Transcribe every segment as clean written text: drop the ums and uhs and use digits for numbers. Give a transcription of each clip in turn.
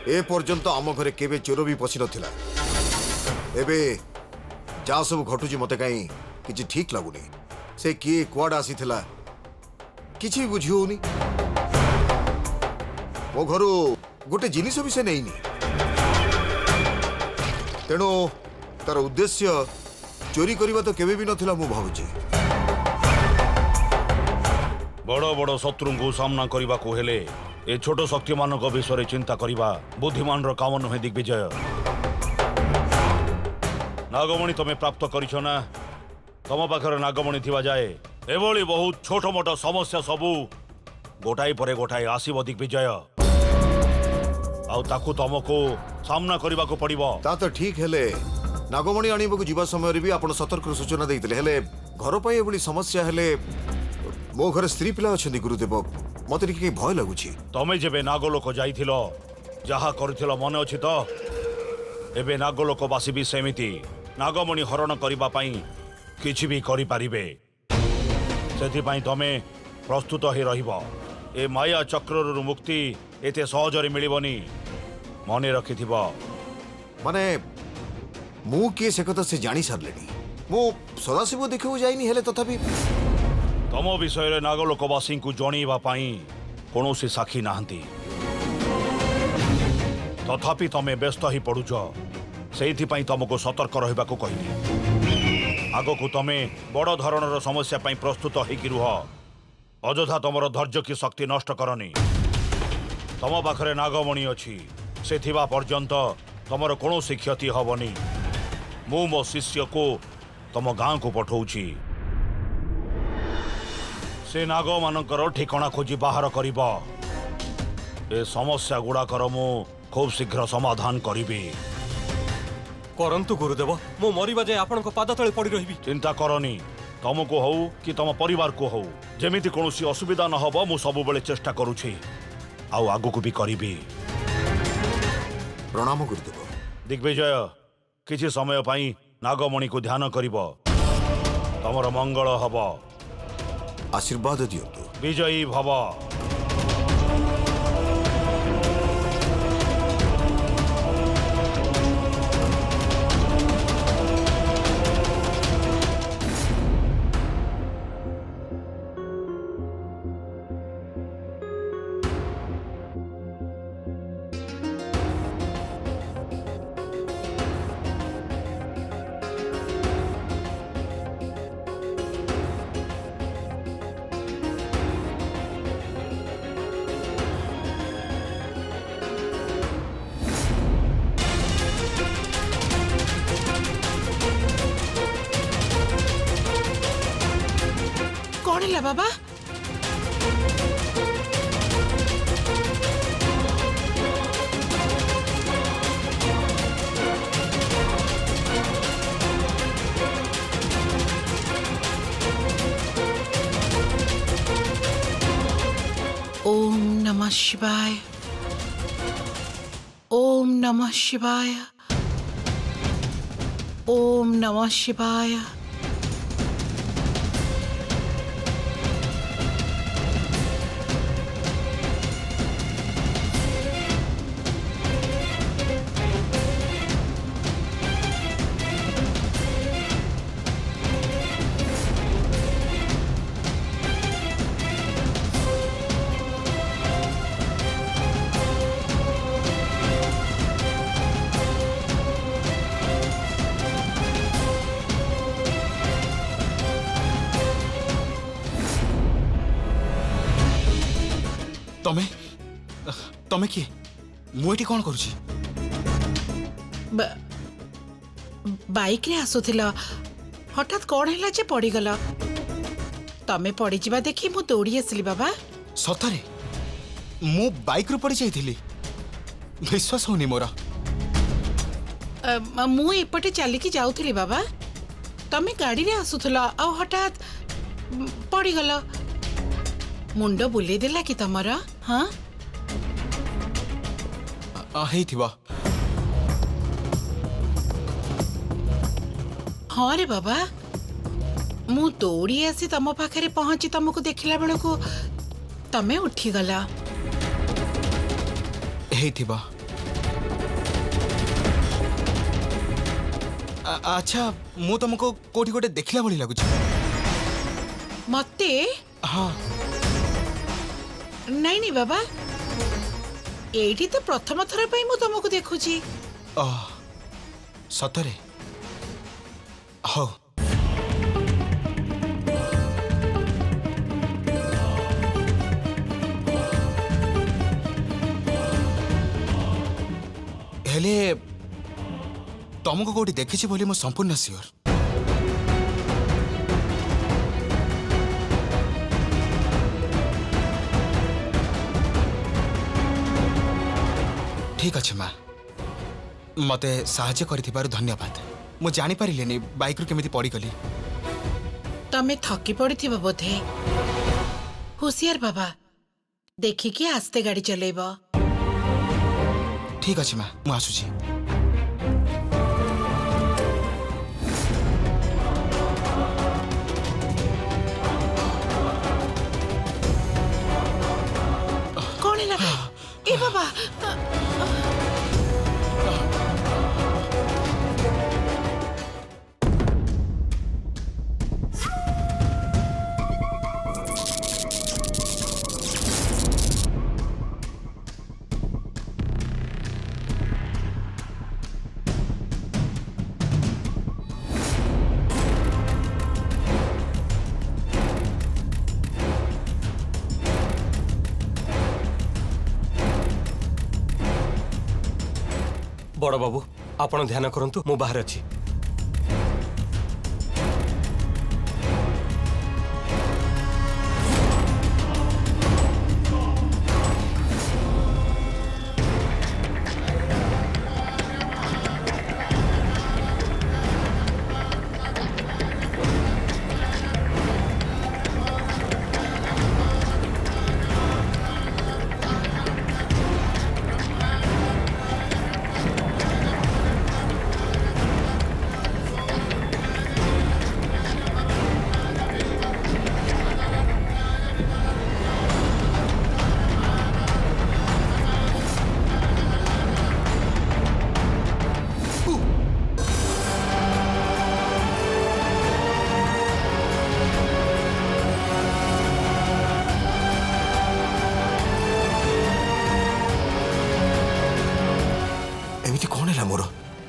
ए पर्यंत आम घरे केबे चोर भी पशि नथिला। एबे जा सब घटुची मते कहीं किछि ठीक लगुनी। से किए कुआड आसीथिला किछि बुझी होनी। मो घरु गोटे जिनिस भी से नहीं तेणु तार उद्देश्य चोरी करवा तो केबे भी नथिला मु भाबुची। बड़ बड़ शत्रु को सामना करने को हेले ए छोट शक्ति मान विषय चिंता करने बुद्धिमान काम नुहे दिग्विजय। नागमणि तुम्हें प्राप्त करिछ ना तम पाखरे नागमणि थिबा जाए एभली बहुत छोट मोट समस्या सबू गोटाई परे गोटाई आसीब दिग्विजय। आउ ताकू तुमको सामना करने को पड़िबो। ता तो ठीक हेले नागमणि आनिबा जीवा समय भी आपण सतर्क सूचना देइतले हेले घर पाई एभली समस्या हेले मो घर स्त्री पिला अछंदी गुरुदेव मते टिके भय लागुछि। तमे जेबे नागलोक जाइथिलो जहा करथिलो मन अछि तो एबे नागलोक बासी भी सेमिति नागमणि हरण करबा पई किछि भी करि पारिबे। सेथि पई तमे प्रस्तुत ही रहिबो। ए माया चक्ररु मुक्ति एते सहजरे मिलिबनी मने रखिथिबो। माने मु के से कथा से जानी सारलेनी मु सदाशिव देखिबो जाइनी हेले तथापि तम विषय नागलोकवासी को जनइबा पई कौनसी साक्षी नाहंती तथापि तमे व्यस्त ही पड़ुच से तुमको सतर्क रहा कहली। आग को तमे बड़ धरणर समस्या पई प्रस्तुत होइकी रुह। अଯଥା तुमर धैर्य की शक्ति नष्ट करनी। तम पाखरे नागमणि अछि से थिबा पर्यंत तुमर कौनसी क्षति हबनी। मु मो शिष्य को तम गाँ को पठाउछि से नाग मानकर ठिकाना खोजी बाहर करिब। ए समस्या गुड़ाकर मु खूब शीघ्र समाधान करिबी। करंतु गुरुदेव मो मरिबा जाय आपन को पाद तळे पड़ी रहिबी। चिंता करनी तुमको हो कि तुम परिवार को हो जेमिति कोनोसी असुविधा न हबो मु सब बेले चेष्टा करूछि आउ आगु को भी करिबी। प्रणाम गुरुदेव। दिग्विजय किछि समय पई नागमणि को ध्यान करिब तमर मंगल हबो। आशीर्वाद दियंतु। विजयी भव। बाबा ओम नमः शिवाय। ओम नमः शिवाय। ओम नमः शिवाय। तमे तमे किए मुझे कौन करुची बाइक रे आसुथिला हठात कौन है जे पड़ीगल तमे पड़ी जिबा देखी मु दौड़ी आसली बाबा। सतरे मु बाइक रू पड़ी जाइथिली विश्वास होनी मोरा। मु एपटे चलिकी जाउथिली बाबा तमे गाड़ी रे आसुथला आ हठात पड़ीगल मुंड बुले देला कि तमरा। हाँ हाँ रे बाबा मु दौड़ी आसी तम पाखरे पहुंची तुमको देखला बेलू तमे उठी गला। अच्छा मु तुमको कोठी गोटे देखला भली लागुच। मते हाँ नहीं नहीं बाबा एठी तो प्रथम थर पई मु तुमको देखुची। सतरे हो हेले तुमको कोठी देखिछि बोली मु संपूर्ण सियोर। ठीक अच्छे माँ मते साहाଯ୍य करिथिबारु धन्यवाद। मु जानि पारिलेनी बाइक रु केमिति पड़ी गली। तमे थकी पड़िथिबो बोधे। होशियार बाबा देखिकी आस्ते गाड़ी चलेबो। ठीक अच्छे माँ मु आसुची। कौन है ना ए बाबा बड़ बाबू आपण ध्यान करंतु मु बाहर अछि। एमिति कौन है मोर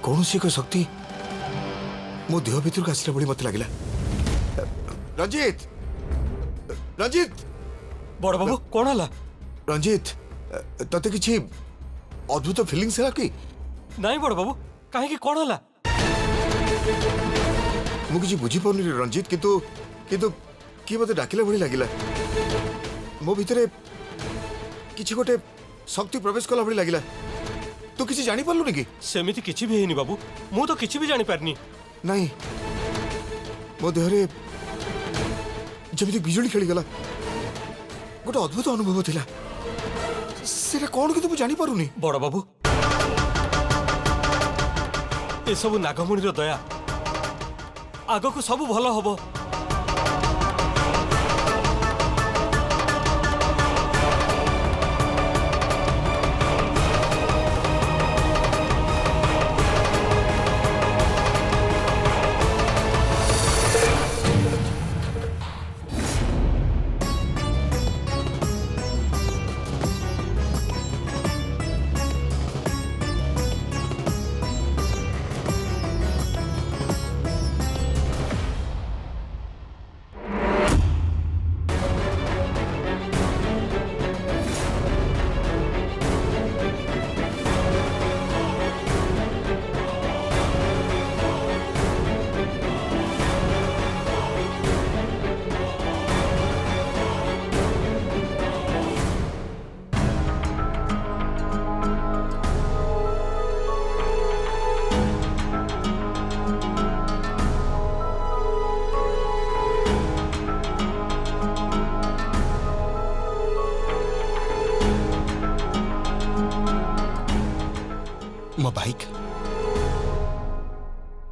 कौन सी एक शक्ति मो देह भीतर को आसला भली मत लगिला। रंजीत रंजीत बड़ बाबू कौन हला? रंजीत तते किछि अद्भुत फीलिंग्स है कि नहीं बड़ बाबू काहे की कौन हला? मु किछि बुझी पौनी रे रंजीत किंतु किंतु की मते डाकिला भली लागिला। मो भितरे किछि गोटे शक्ति प्रवेश कला भली लागिला। तू किछि जानि पारलु कि सेमिति किछि भी हेनी बाबू मु तो किछि भी जानि पारनी। नहीं मो देहरे जमिति बिजुली खेली गला गोटे अद्भुत अनुभव थिला। सेटा कौन कि तू जानि पारुनी? बड़ बाबू ए सब नागमणिर दया आग को सब भल हबो।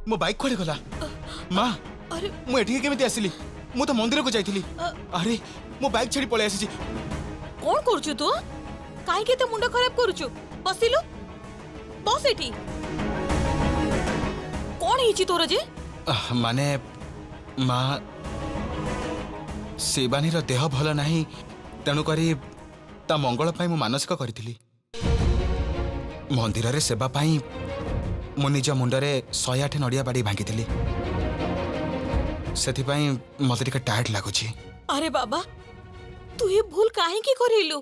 मो बाइक खोले गला माँ अरे मु एठी केमिति आसिली मु तो मंदिर को जाइथिली अरे मो बाइक छाड़ी पळे आसीची कौन करछु तू काहे के तो मुंडा खराब करछु बसिलु बस एठी कौन ହେଇଛି ତୋର ଯେ ମାନେ ମା ଶିବାନୀର ଦେହ ଭଲ ନାହିଁ ତେଣୁକରି ତା ମଙ୍ଗଳ ପାଇଁ ମୁଁ ମାନସିକ କରିଥିଲି ମନ୍ଦିରରେ ସେବା ପାଇଁ ମୁଁ ନିଜ ମୁଣ୍ଡରେ 108 ନଡ଼ିଆ ବାଡ଼ି ଭାଙ୍ଗିଥିଲି ସେଥିପାଇଁ ମୋତେ ଟିକେ ଟାୟାର୍ଡ ଲାଗୁଛି। अरे बाबा तू ये भूल काहे की करिलु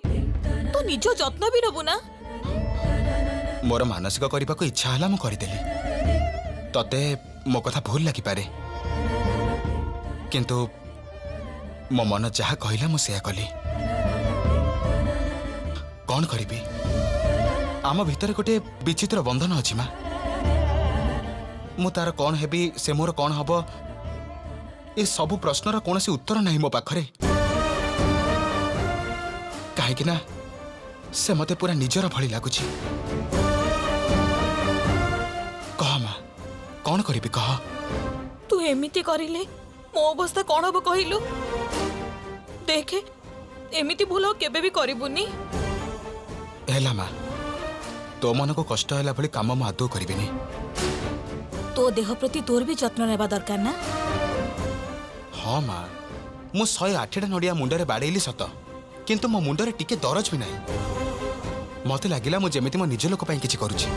तू निजो जत्न भी नबु ना ମୋର ମାନସିକ କରିବାକୁ ଇଚ୍ଛା ହେଲା ମୁଁ କରିଦେଲି ତତେ ମୋ କଥା ଭୁଲ ଲାଗିପାରେ କିନ୍ତୁ ମୋ ମନ ଯାହା କହିଲା ମୁଁ ସେୟା କଲି କ'ଣ କରିବି ଆମ ଭିତରେ ଗୋଟେ ବିଚିତ୍ର ବନ୍ଧନ ଅଛି ମା ମୁଁ ତାର କ'ଣ ହେବି ସେ ମୋର କ'ଣ ହବ ଏ ସବୁ ପ୍ରଶ୍ନର କୌଣସି ଉତ୍ତର ନାହିଁ ମୋ ପାଖରେ କାହିଁକି ନା ସେ ମୋତେ ପୁରା ନିଜର ଭଳି ଲାଗୁଛି कह माँ कौन करी कह तू एमिति करिले मो अवस्था कौन हबो कहिलु देखे एमिति भूल केबे भी करिबुनी हैला माँ तो मन को कष्ट हैला भली काम मु आदौ करिबिनी तो देह प्रति तोर भी जत्न नेबा दरकार ना हाँ माँ मु 108 नड़िया मुंडरे बाड़ेली सत किंतु मो मुंडरे टिके दरज भी नहीं मते लागिला मु जेमिति मो निज लोक पई किछि करूछि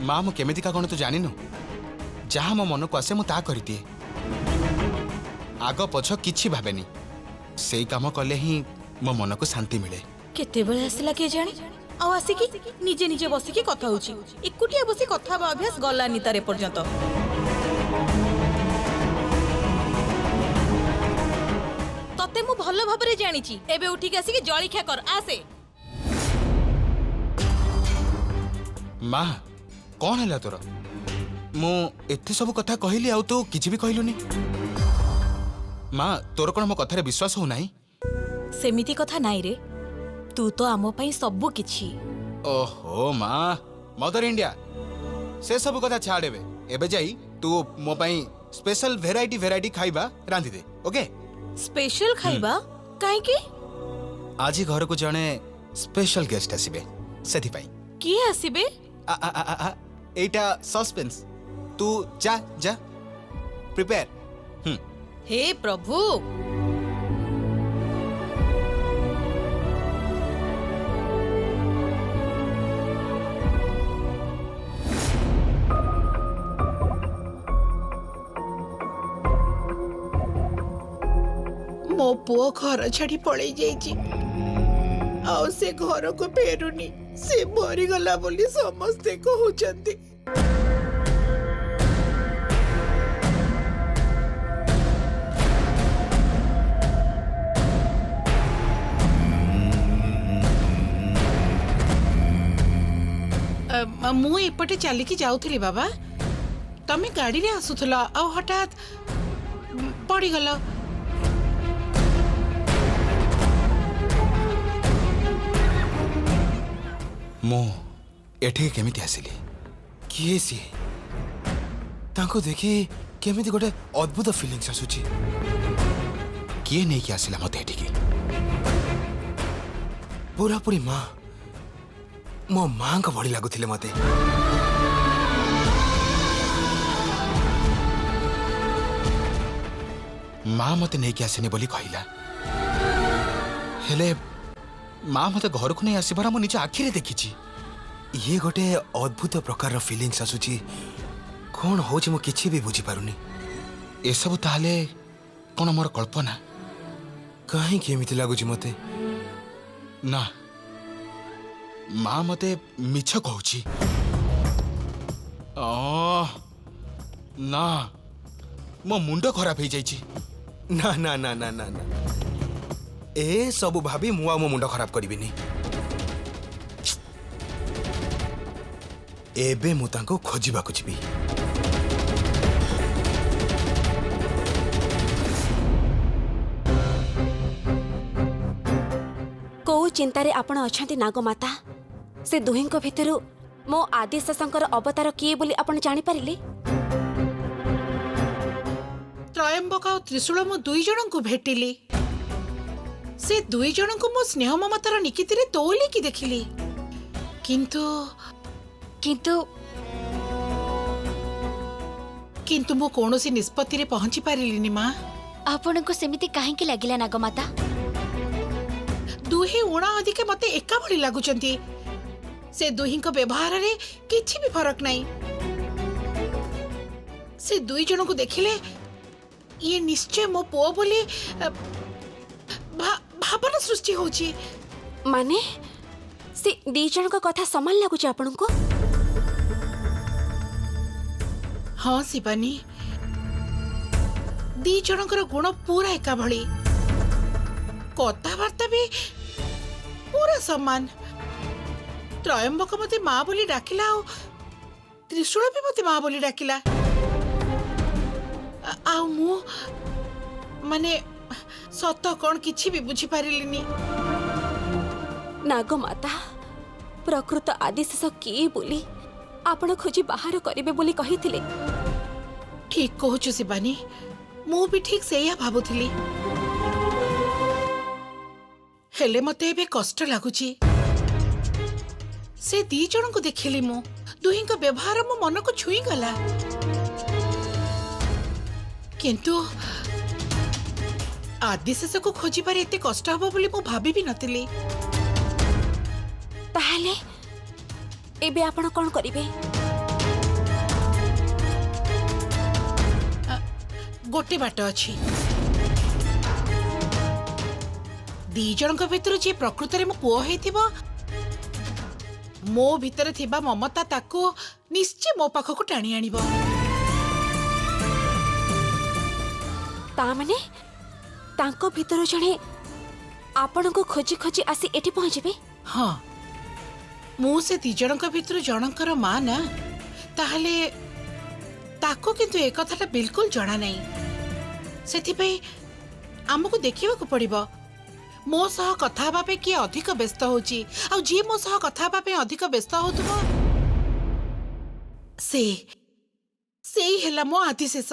माँ मु केमिति का कौन तू जानिनु जहाँ मो मन को आसे मु ता करि दिए आग पछ किछि भाबेनी सेई काम कले ही मो मन को शांति मिले केते बेले आसिला के जाने आ आसिकी निजे निजे बसिकी कथा होची एकुटिया बसी कथा बा अभ्यास गलानी तारे पर्यंत तते मु भलो भाबरे जानिची एबे उठी के आसिकी जळीखा कर आसे माँ कौन है तोर मु एते सब कथा कहली आउ तू किछि भी कहलुनी माँ तोर कोन मो कथारे विश्वास हो नाही सेमिति कथा नाई रे तू तो आमो पई सबु किछि ओहो माँ मदर इंडिया से सब कथा छाड़ेबे एबे जाई तू मो पई स्पेशल वेराइटी खाइबा रांधि दे ओके स्पेशल खाइबा काहे की आज घर को जने स्पेशल गेस्ट आसीबे सेथि पई की आसीबे एटा सस्पेंस तू जा जा प्रिपेयर हे प्रभु मो पुओ घर छाड़ी पड़े जाइछि आउ से घर को फेरुनी से मरी गला बोली समस्ते कहउचंती मु एपटे चलिकी जाउथली बाबा तमे गाड़ी रे आसुथला आ हठात पड़ी गला मो एठे केमिति आसिली किए सी तांको देखि केमिति गोटे अद्भुत फीलिंग्स आसुची किए नहीं कि आसिला मते एठिकी पूरा पूरी माँ मो माँ को भड़ी लागुथिले मते माँ मते नहीं कि आसिनी बोली कहिला हेले माँ मते घर को नहीं आसबार मो निज आखिरे देखी ये गोटे अद्भुत प्रकार फीलिंग्स आसुची कौन होची मो किछि भी बुझी पारुनी ए सब ताले कौन मोर कल्पना कहीं केमिति लागुची मते ना माँ मते मिछ कहूची ना मो मुंड खराब हो जाइची ना ना ना ना ना ना ए सब भाभी मु आ मो मुंड खराब करिबिनी एबे मु तांको खोजिबाकु जिबी। को चिंतारे आपण अछंती नागमाता से दुहिंक भितरु मो आदिशेषंकर अवतार किए बोली आपण जानि पारिले? त्रयंबक और त्रिशूल मो दुई जन को भेटिली। से दुई जन को मो स्नेह ममतार निकितिरे तोली की देखिली, किंतु किंतु किंतु मो कोनोसी निष्पत्ति रे पहुंची पारिलिनी मां। आपण को सेमिति काहेकि लागिला नागमाता? दुही उणा अधिके मते एका भली लागुचंती। से दुही को व्यवहार रे किछि भी फरक नहीं। से दुई जन को देखिले ये निश्चय मो पुओ बोली भावना सृष्टि होची। माने से दी जन को कथा समान लागुच आपण को? हाँ शिवानी, दी जनकर गुण पूरा एका भली, कथबार्ता भी पूरा समान। त्रयंबक मते माँ बोली डाकिला और त्रिशूल भी मते माँ बोली डाकिला। आ मु माने सत कौन किछि भी बुझी पारिलिनी। नागमाता प्रकृत आदिशेष किए बोली आपण खोजी बाहर करिवे बोली कहिथिले। ठीक कहूछु शिवानी, मु भी ठीक सेया भाबुथिली। हेले मते एबे कष्ट लागुची। से दी जन को देखिली मु, दुही का व्यवहार मो मन को छुई गला, किंतु आदिशेष को खोजी पारे एते कष्ट हबो बोली मु भाबी भी नथिली। ताहले एबे आपण कोन करिवे? गोटे बाट अछि। दी जनक भितर जे प्रकृत रे मो पुओ हेतिबो, मो भितर थिबा ममता ताको निश्चय मो पाखको टाणी आनिबो। ता माने तांको भितर जणे आपण को खोजी खोजी आसी एठी पहुंचबे? हाँ, मु से दी जनक भितर जनकर मां ना, ताहले ताको किंतु एक कथाटा बिल्कुल जणा नहीं। सेथिपई हमको देखिबाकू पड़िबो मो सह कथा हबा पे किए अधिक व्यस्त होची, आ जे मो सह कथा हबा पे अधिक व्यस्त होतबो से ही हेला मो आदिशेष।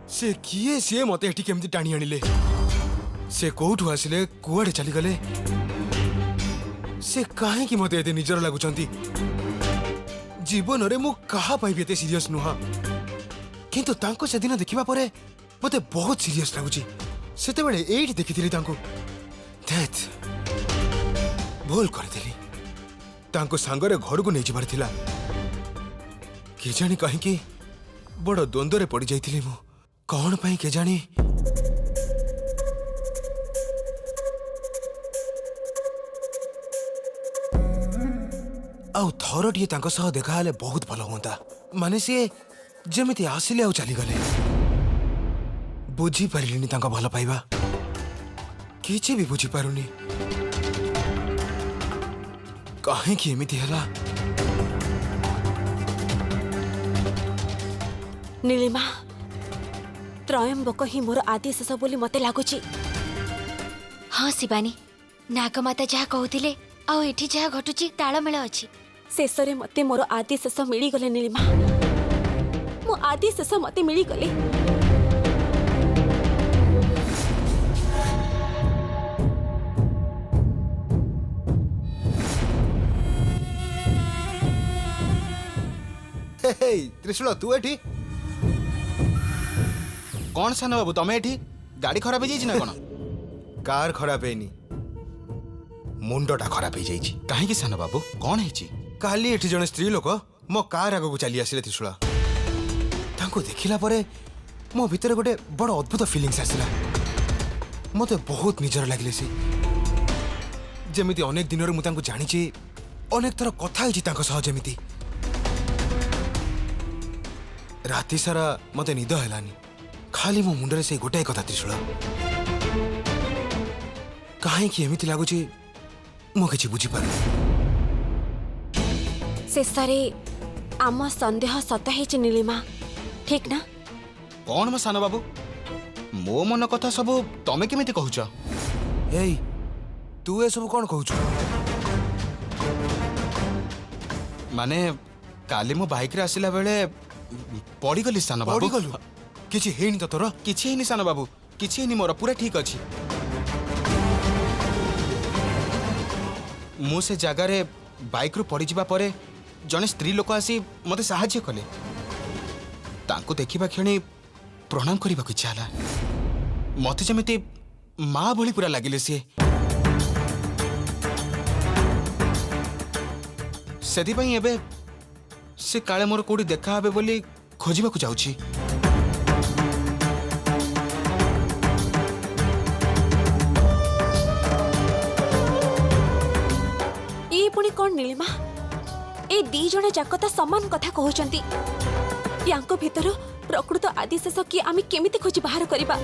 से किए सी मते एठी केमती टाणी आनिले? से कोठु आसिले, कुआडे चली गले? से काहे कि मते एते निजर लागुचंती? जीवन रे मु कहा पाइबे एते सीरियस नुहा, किंतु तांको से दिन देखिबा परे मते बहुत सीरियस लागुची। सेते बेले एठी देखिथिली तांको। दैट भूल करदेली। तांको सांगरे घर को नै जिबार थिला। के जानी काहे कि बड़ द्वंद्व रे पड़ी जाइथिली मु। कौन पाई के जानी? आउ थरटिए तांको सह देखा हेले बहुत भल होता। माने से जेमिति आसिले आउ चली गले। बुझी पारिलिनी तांको भल पाइबा, किछि भी बुझी पारुनी। काहे कि एमिति हला? नीलिमा, त्रयंबक ही मोर आदिशेष बोली मते लागुची। हाँ शिवानी, नागमाता जहा कहूतिले आ एठी जहा घटुची ताळमेळ अछि। शेष रे मते मोर आदिशेष मिली गले। नीलिमा, मो आदिशेष मते मिली गले। त्रिशूल तू एठी कौन सान बाबू? तमे एठी गाड़ी खराब हो जाइछि ना कोन? कार खराब हेनी, मुंडटा खराब हो जाइछि। काहे कि सान बाबू कौन हेछि? काली एठी जने स्त्री लोक मो कार आगो को चली आसिले त्रिशूल। ତାଙ୍କୁ ଦେଖିଲା ପରେ ମୋ ଭିତରେ ଗୋଟେ ବଡ଼ ଅଦ୍ଭୁତ ଫିଲିଂସ୍ ଆସିଲା। ମୋତେ ବହୁତ ନିଜର ଲାଗିଲେ ସେ, ଯେମିତି ଅନେକ ଦିନରୁ ମୁଁ ତାଙ୍କୁ ଜାଣିଛି, ଅନେକ ଥର କଥା ହେଇଛି ତାଙ୍କ ସହ। ଯେମିତି ରାତି ସାରା ମୋତେ ନିଦ ହେଲାନି, ଖାଲି ମୋ ମୁଣ୍ଡରେ ସେଇ ଗୋଟାଏ କଥା ତ୍ରିଶୂଳ। କାହିଁକି ଏମିତି ଲାଗୁଛି ମୁଁ କିଛି ବୁଝିପାରୁନି। ଶେଷରେ ଆମ ସନ୍ଦେହ ସତ ହେଇଛି ନୀଳିମା, ଠିକ୍ ନା? କଣ ମୋ ସାନ ବାବୁ, ମୋ ମନ କଥା ସବୁ ତମେ କେମିତି କହୁଛ? ଏଇ ତୁ ଏସବୁ କଣ କହୁଛୁ? ମାନେ କାଲି ମୁଁ ବାଇକ୍ରେ ଆସିଲା ବେଳେ ପଡ଼ିଗଲି ସାନ ବାବୁ। ପଡ଼ିଗଲୁ? କିଛି ହେଇନି ତ ତୋର? କିଛି ହେଇନି ସାନ ବାବୁ, କିଛି ହେଇନି, ମୋର ପୁରା ଠିକ୍ ଅଛି। ମୁଁ ସେ ଜାଗାରେ ବାଇକ୍ରୁ ପଡ଼ିଯିବା ପରେ ଜଣେ ସ୍ତ୍ରୀ ଲୋକ ଆସି ମୋତେ ସାହାଯ୍ୟ କଲେ। ତାଙ୍କୁ ଦେଖିବା କ୍ଷଣି ପ୍ରଣାମ କରିବାକୁ ଇଚ୍ଛା ହେଲା। ମୋତେ ଯେମିତି ମା ଭଳି ପୁରା ଲାଗିଲେ ସିଏ। ସେଥିପାଇଁ ଏବେ ସେ କାଳେ ମୋର କୋଉଠି ଦେଖା ହେବେ ବୋଲି ଖୋଜିବାକୁ ଯାଉଛି। ଏ ପୁଣି କଣ ନୀଳିମା? ଏ ଦି ଜଣ ଯାକ ତ ସମାନ କଥା କହୁଛନ୍ତି। ୟାଙ୍କ ଭିତରୁ ପ୍ରକୃତ ଆଦିଶେଷ କିଏ ଆମେ କେମିତି ଖୋଜି ବାହାର କରିବା?